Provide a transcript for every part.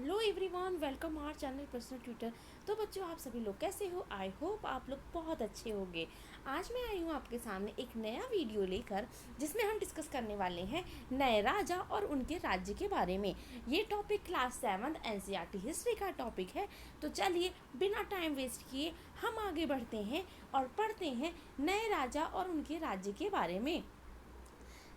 Hello everyone, welcome our channel personal tutor. तो बच्चों, आप सभी लोग कैसे हो? आई होप आप लोग बहुत अच्छे होंगे। आज मैं आई हूँ आपके सामने एक नया वीडियो लेकर, जिसमें हम डिस्कस करने वाले हैं नए राजा और उनके राज्य के बारे में। ये टॉपिक क्लास 7 एनसीईआरटी हिस्ट्री का टॉपिक है। तो चलिए बिना टाइम वेस्ट किए हम आगे बढ़ते हैं और पढ़ते हैं नए राजा और उनके राज्य के बारे में।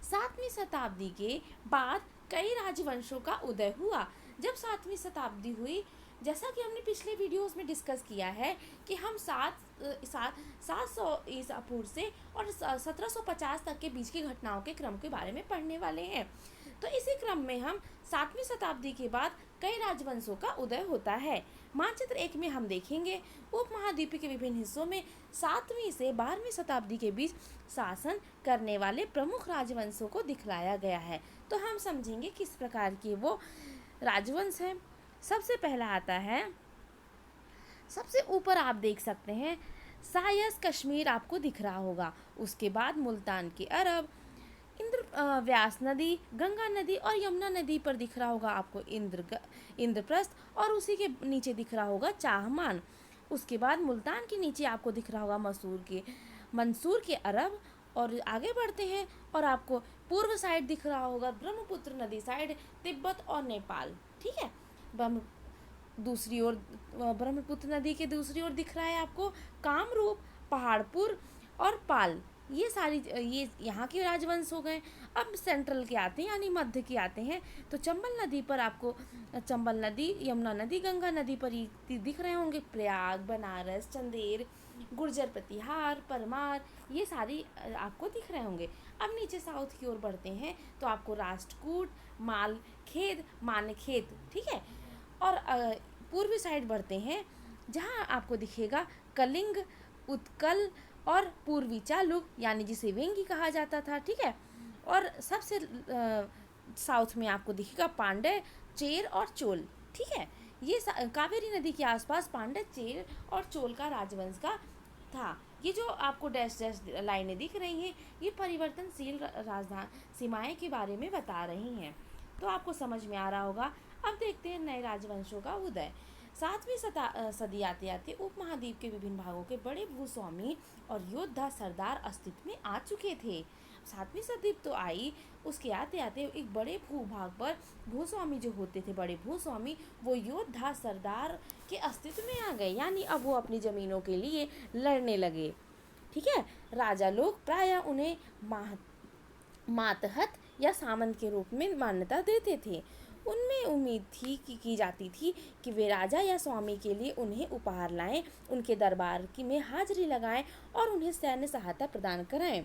7वीं शताब्दी के बाद कई राजवंशों का उदय हुआ। जब 7वीं शताब्दी हुई, जैसा कि हमने पिछले वीडियोस में डिस्कस किया है कि हम 700 ईसा पूर्व से और 1750 तक के बीच की घटनाओं के क्रम के बारे में पढ़ने वाले हैं। तो इसी क्रम में हम 7वीं शताब्दी के बाद कई राजवंशों का उदय होता है। मानचित्र 1 में हम देखेंगे उपमहाद्वीप के विभिन्न हिस्सों में 7वीं से 12वीं शताब्दी के बीच शासन करने वाले प्रमुख राजवंशों को दिखलाया गया है। तो हम समझेंगे किस प्रकार के वो राजवंश हैं। सबसे पहला आता है, सबसे ऊपर आप देख सकते हैं सायस कश्मीर आपको दिख रहा होगा। उसके बाद मुल्तान के अरब, व्यास नदी, गंगा नदी और यमुना नदी पर दिख रहा होगा आपको इंद्रप्रस्थ, और उसी के नीचे दिख रहा होगा चाहमान। उसके बाद मुल्तान के नीचे आपको दिख रहा होगा मंसूर के अरब। और आगे बढ़ते हैं और आपको पूर्व साइड दिख रहा होगा ब्रह्मपुत्र नदी साइड, तिब्बत और नेपाल। ठीक है, दूसरी ओर ब्रह्मपुत्र नदी के दूसरी ओर दिख रहा है आपको कामरूप, पहाड़पुर और पाल। ये यहाँ के राजवंश हो गए। अब सेंट्रल के आते हैं यानी मध्य के आते हैं। तो चंबल नदी पर आपको चंबल नदी, यमुना नदी, गंगा नदी पर ये दिख रहे होंगे प्रयाग, बनारस, चंदेर, गुर्जर प्रतिहार, परमार, ये सारी आपको दिख रहे होंगे। अब नीचे साउथ की ओर बढ़ते हैं तो आपको राष्ट्रकूट, मालखेद, मानखेत, ठीक है। और पूर्वी साइड बढ़ते हैं जहाँ आपको दिखेगा कलिंग, उत्कल और पूर्वी चालुक, यानी जिसे वेंगी कहा जाता था। ठीक है, और सबसे साउथ में आपको दिखेगा पांड्य, चेर और चोल। ठीक है, ये कावेरी नदी के आसपास पांड्य, चेर और चोल का राजवंश का था। ये जो आपको डैश डैश लाइनें दिख रही हैं, ये परिवर्तनशील राजधानी सीमाएं के बारे में बता रही हैं। तो आपको समझ में आ रहा होगा। अब देखते हैं नए राजवंशों का उदय। 7वीं सदी आते आते उपमहाद्वीप के विभिन्न भागों के बड़े भूस्वामी और योद्धा सरदार अस्तित्व में आ चुके थे। 7वीं सदी तो आई, उसके आते आते एक बड़े भूभाग पर भूस्वामी जो होते थे, बड़े भूस्वामी, वो योद्धा सरदार के अस्तित्व में आ गए, यानी अब वो अपनी जमीनों के लिए लड़ने लगे। ठीक है, राजा लोग प्रायः उन्हें मातहत या सामंत के रूप में मान्यता देते थे। उनमें उम्मीद थी कि की जाती थी कि वे राजा या स्वामी के लिए उन्हें उपहार लाएं, उनके दरबार की में हाजिरी लगाएं और उन्हें सैन्य सहायता प्रदान कराएं।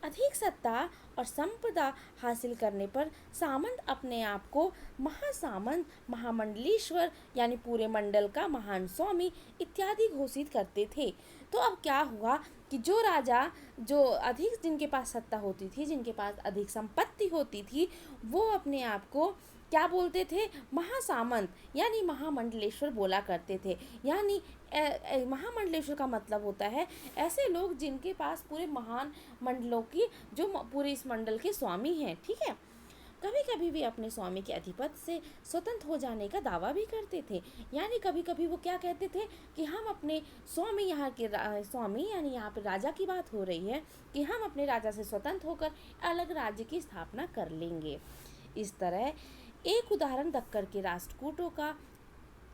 अधिक सत्ता और संपदा हासिल करने पर सामंत अपने आप को महासामंत, महामंडलीश्वर यानी पूरे मंडल का महान स्वामी इत्यादि घोषित करते थे। तो अब क्या हुआ कि जो राजा, जो अधिक जिनके पास सत्ता होती थी, जिनके पास अधिक संपत्ति होती थी, वो अपने आप को क्या बोलते थे? महासामंत यानी महामंडलेश्वर बोला करते थे। यानी महामंडलेश्वर का मतलब होता है ऐसे लोग जिनके पास पूरे महान मंडलों की, जो पूरे इस मंडल के स्वामी हैं। ठीक है, कभी कभी वे अपने स्वामी के अधिपति से स्वतंत्र हो जाने का दावा भी करते थे। यानी कभी कभी वो क्या कहते थे कि हम अपने स्वामी, यहाँ के स्वामी यानी यहाँ पे राजा की बात हो रही है, कि हम अपने राजा से स्वतंत्र होकर अलग राज्य की स्थापना कर लेंगे। इस तरह एक उदाहरण दक्कन के राष्ट्रकूटों का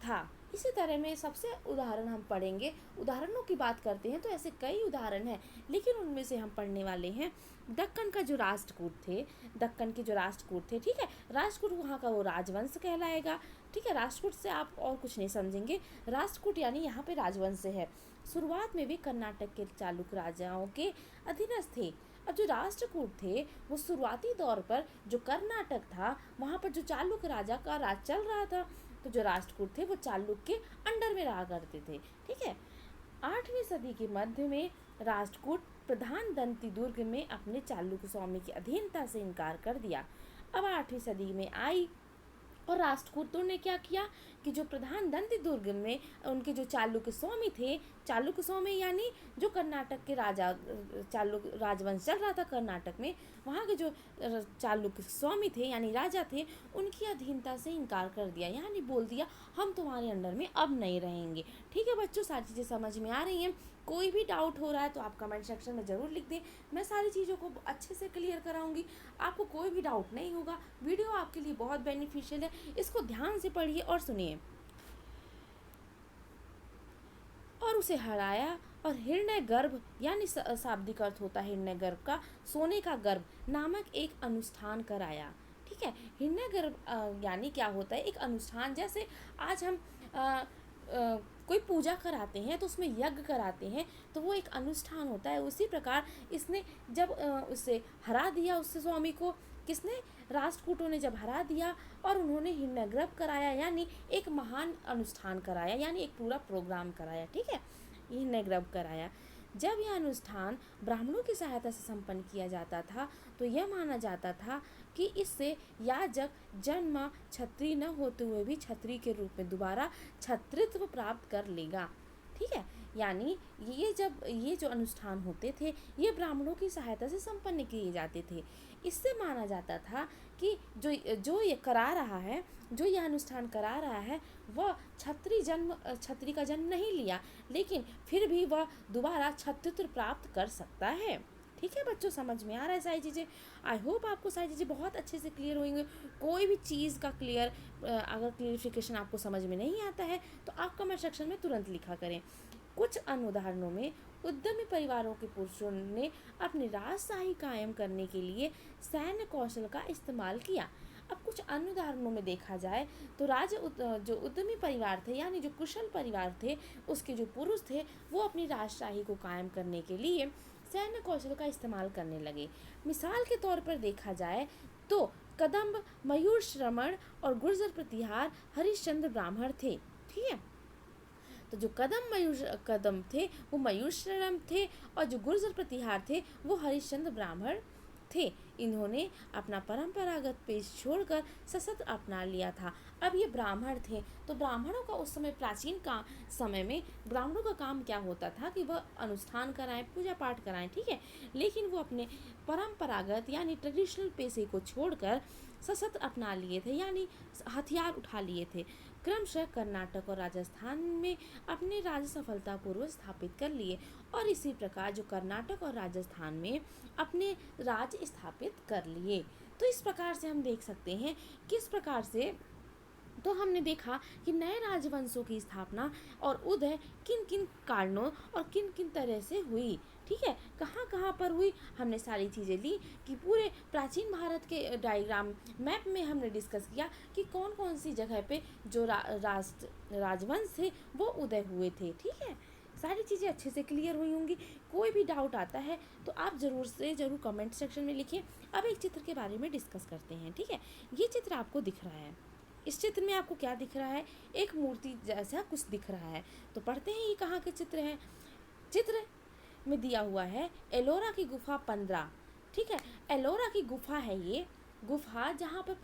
था। इसी तरह में सबसे उदाहरण हम पढ़ेंगे। उदाहरणों की बात करते हैं तो ऐसे कई उदाहरण हैं, लेकिन उनमें से हम पढ़ने वाले हैं दक्कन का जो राष्ट्रकूट थे, दक्कन के जो राष्ट्रकूट थे। ठीक है, राष्ट्रकूट वहाँ का वो राजवंश कहलाएगा। ठीक है, राष्ट्रकूट से आप और कुछ नहीं समझेंगे, राष्ट्रकूट यानी यहाँ पे राजवंश है। शुरुआत में वे कर्नाटक के चालुक्य राजाओं के अधीनस्थ थे। अब जो राष्ट्रकूट थे वो शुरुआती दौर पर जो कर्नाटक था, वहाँ पर जो चालुक्य राजा का राज चल रहा था, तो जो राष्ट्रकूट थे वो चालुक्य के अंडर में रहा करते थे। ठीक है, 8वीं सदी के मध्य में राष्ट्रकूट प्रधान दंती दुर्ग में अपने चालुक्य स्वामी की अधीनता से इनकार कर दिया। अब 8वीं सदी में आई और राष्ट्रकूटों ने क्या किया कि जो प्रधान दंती दुर्ग में उनके जो चालुक्य स्वामी थे, चालुक्य स्वामी यानी जो कर्नाटक के राजा, चालुक्य राजवंश चल रहा था कर्नाटक में, वहाँ के जो चालुक्य स्वामी थे यानी राजा थे, उनकी अधीनता से इनकार कर दिया, यानी बोल दिया हम तुम्हारे अंडर में अब नहीं रहेंगे। ठीक है बच्चों, सारी चीज़ें समझ में आ रही हैं? कोई भी डाउट हो रहा है तो आप कमेंट सेक्शन में ज़रूर लिख दें, मैं सारी चीज़ों को अच्छे से क्लियर कराऊंगी, आपको कोई भी डाउट नहीं होगा। वीडियो आपके लिए बहुत बेनिफिशियल है, इसको ध्यान से पढ़िए और सुनिए। और उसे हराया और हिरण्य गर्भ यानी शाब्दिक अर्थ होता है हिरण्य गर्भ का, सोने का गर्भ नामक एक अनुष्ठान कराया। ठीक है, हिरण्य गर्भ यानी क्या होता है, एक अनुष्ठान। जैसे आज हम कोई पूजा कराते हैं तो उसमें यज्ञ कराते हैं, तो वो एक अनुष्ठान होता है। उसी प्रकार इसने जब उसे हरा दिया, उससे स्वामी को किसने, राष्ट्रकूटों ने जब हरा दिया और उन्होंने हिरण्यगर्भ कराया, यानी एक महान अनुष्ठान कराया, यानी एक पूरा प्रोग्राम कराया। ठीक है, हिरण्यगर्भ कराया। जब यह अनुष्ठान ब्राह्मणों की सहायता से संपन्न किया जाता था तो यह माना जाता था कि इससे याजक जन्म क्षत्रिय न होते हुए भी क्षत्रिय के रूप में दोबारा क्षत्रित्व प्राप्त कर लेगा। ठीक है, यानी ये जो अनुष्ठान होते थे ये ब्राह्मणों की सहायता से संपन्न किए जाते थे। इससे माना जाता था कि जो ये करा रहा है, जो यह अनुष्ठान करा रहा है, वह क्षत्रिय का जन्म नहीं लिया, लेकिन फिर भी वह दोबारा क्षत्रित्व प्राप्त कर सकता है। ठीक है बच्चों, समझ में आ रहा है सारी चीज़ें? आई होप आपको सारी चीज़ें बहुत अच्छे से क्लियर होंगी। कोई भी चीज़ का अगर क्लियरिफिकेशन आपको समझ में नहीं आता है तो आप कमेंट सेक्शन में तुरंत लिखा करें। कुछ अन्य उदाहरणों में उद्यमी परिवारों के पुरुषों ने अपनी राजशाही कायम करने के लिए सैन्य कौशल का इस्तेमाल किया। अब कुछ अन्य उदाहरणों में देखा जाए तो जो उद्यमी परिवार थे यानी जो कुशल परिवार थे, उसके जो पुरुष थे वो अपनी राजशाही को कायम करने के लिए सैन्य कौशल का इस्तेमाल करने लगे। मिसाल के तौर पर देखा जाए तो कदम्ब मयूर श्रवण और गुर्जर प्रतिहार हरिश्चंद्र ब्राह्मण थे। ठीक है, तो जो कदम थे वो मयूर श्रवण थे और जो गुर्जर प्रतिहार थे वो हरिश्चंद्र ब्राह्मण थे। इन्होंने अपना परंपरागत पेश छोड़कर सशस्त्र अपना लिया था। अब ये ब्राह्मण थे, तो ब्राह्मणों का उस समय प्राचीन का समय में ब्राह्मणों का काम क्या होता था कि वह अनुष्ठान कराएं, पूजा पाठ कराएं। ठीक है, लेकिन वो अपने परंपरागत यानी ट्रेडिशनल पेशे को छोड़कर सशस्त्र अपना लिए थे, यानी हथियार उठा लिए थे। क्रमशः कर्नाटक और राजस्थान में अपने राज्य सफलतापूर्वक स्थापित कर लिए और इसी प्रकार जो कर्नाटक और राजस्थान में अपने राज्य स्थापित कर लिए। तो इस प्रकार से हम देख सकते हैं किस प्रकार से, तो हमने देखा कि नए राजवंशों की स्थापना और उदय किन किन कारणों और किन किन तरह से हुई। ठीक है, कहाँ कहाँ पर हुई, हमने सारी चीज़ें ली कि पूरे प्राचीन भारत के डायग्राम मैप में हमने डिस्कस किया कि कौन कौन सी जगह पे जो राजवंश थे वो उदय हुए थे। ठीक है, सारी चीज़ें अच्छे से क्लियर हुई होंगी। कोई भी डाउट आता है तो आप ज़रूर से ज़रूर कमेंट सेक्शन में लिखिए। अब एक चित्र के बारे में डिस्कस करते हैं। ठीक है, ये चित्र आपको दिख रहा है, इस चित्र में आपको क्या दिख रहा है, एक मूर्ति जैसा कुछ दिख रहा है। तो पढ़ते हैं ये कहाँ के चित्र है। चित्र में दिया हुआ है एलोरा की गुफा 15। ठीक है, एलोरा की गुफा है ये गुफा, जहाँ पर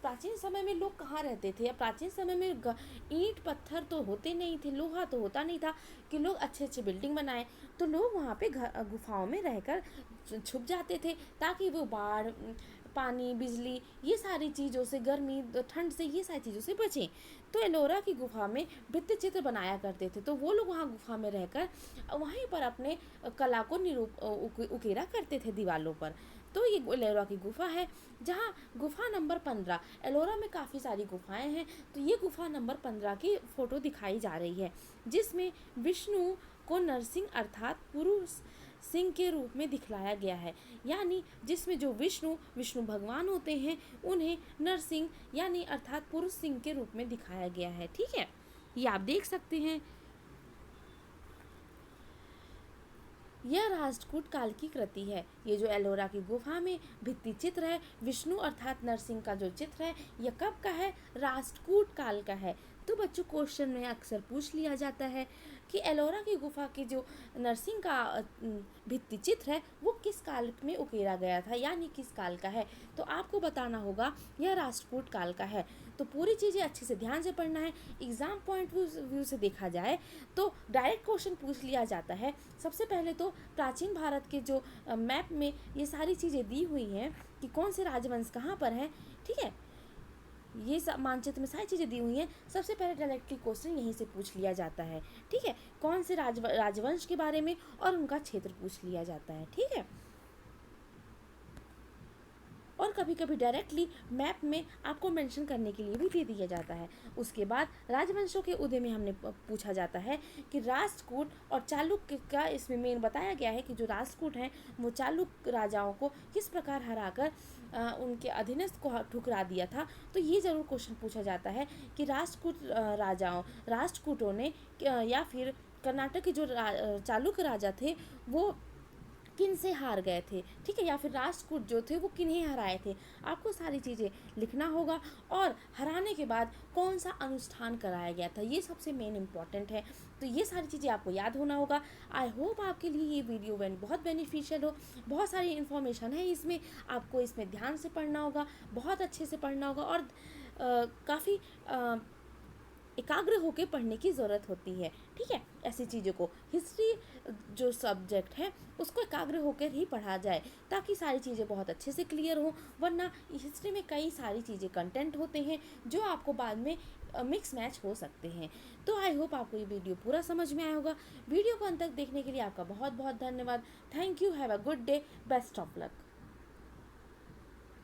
प्राचीन समय में लोग कहाँ रहते थे। प्राचीन समय में ईंट पत्थर तो होते नहीं थे, लोहा तो होता नहीं था कि लोग अच्छे अच्छे बिल्डिंग बनाए, तो लोग वहाँ पे गुफाओं में रहकर छुप जाते थे ताकि वो बाढ़, पानी, बिजली, ये सारी चीज़ों से, गर्मी, ठंड से, ये सारी चीज़ों से बचें। तो एलोरा की गुफा में भित्ति चित्र बनाया करते थे, तो वो लोग वहाँ गुफा में रहकर वहीं पर अपने कला को उकेरा करते थे दीवारों पर। तो ये एलोरा की गुफा है, जहाँ गुफा नंबर 15, एलोरा में काफ़ी सारी गुफाएं हैं, तो ये गुफा नंबर 15 की फ़ोटो दिखाई जा रही है, जिसमें विष्णु को नरसिंह अर्थात पुरुष सिंह के रूप में दिखलाया गया है। यानी जिसमें जो विष्णु भगवान होते हैं उन्हें नरसिंह यानी अर्थात पुरुष सिंह के रूप में दिखाया गया है। ठीक है, ये आप देख सकते हैं। यह राष्ट्रकूट काल की कृति है। ये जो एलोरा की गुफा में भित्ति चित्र है, विष्णु अर्थात नरसिंह का जो चित्र है, यह कब का है, राष्ट्रकूट काल का है। तो बच्चों क्वेश्चन में अक्सर पूछ लिया जाता है कि एलोरा की गुफा की जो नरसिंह का भित्ति चित्र है वो किस काल में उकेरा गया था, यानी किस काल का है। तो आपको बताना होगा यह राष्ट्रकूट काल का है। तो पूरी चीज़ें अच्छे से ध्यान से पढ़ना है। एग्ज़ाम पॉइंट व्यू से देखा जाए तो डायरेक्ट क्वेश्चन पूछ लिया जाता है। सबसे पहले तो प्राचीन भारत के जो मैप में ये सारी चीज़ें दी हुई हैं कि कौन से राजवंश कहाँ पर हैं, ठीक है, ये सब मानचित्र में सारी चीज़ें दी हुई हैं। सबसे पहले डायरेक्टली क्वेश्चन यहीं से पूछ लिया जाता है, ठीक है, कौन से राजवंश के बारे में और उनका क्षेत्र पूछ लिया जाता है, ठीक है। और कभी कभी डायरेक्टली मैप में आपको मेंशन करने के लिए भी दे दिया जाता है। उसके बाद राजवंशों के उदय में हमने पूछा जाता है कि राष्ट्रकूट और चालुक्य का इसमें मेन बताया गया है कि जो राष्ट्रकूट हैं वो चालुक्य राजाओं को किस प्रकार हराकर उनके अधीनस्थ को ठुकरा दिया था। तो ये ज़रूर क्वेश्चन पूछा जाता है कि राष्ट्रकूटों ने या फिर कर्नाटक के जो चालुक्य राजा थे वो किन से हार गए थे, ठीक है, या फिर राष्ट्रकूट जो थे वो किन्हें हराए थे। आपको सारी चीज़ें लिखना होगा और हराने के बाद कौन सा अनुष्ठान कराया गया था, ये सबसे मेन इंपॉर्टेंट है। तो ये सारी चीज़ें आपको याद होना होगा। आई होप आपके लिए ये वीडियो बहुत बेनिफिशियल हो। बहुत सारी इन्फॉर्मेशन है इसमें, आपको इसमें ध्यान से पढ़ना होगा, बहुत अच्छे से पढ़ना होगा और काफ़ी एकाग्र होकर पढ़ने की ज़रूरत होती है, ठीक है। ऐसी चीज़ों को हिस्ट्री जो सब्जेक्ट है उसको एकाग्र होकर ही पढ़ा जाए ताकि सारी चीज़ें बहुत अच्छे से क्लियर हो। वरना हिस्ट्री में कई सारी चीज़ें कंटेंट होते हैं जो आपको बाद में मिक्स मैच हो सकते हैं। तो आई होप आपको ये वीडियो पूरा समझ में आया होगा। वीडियो को अंत तक देखने के लिए आपका बहुत बहुत धन्यवाद। Thank you. Have a good day. Best of luck.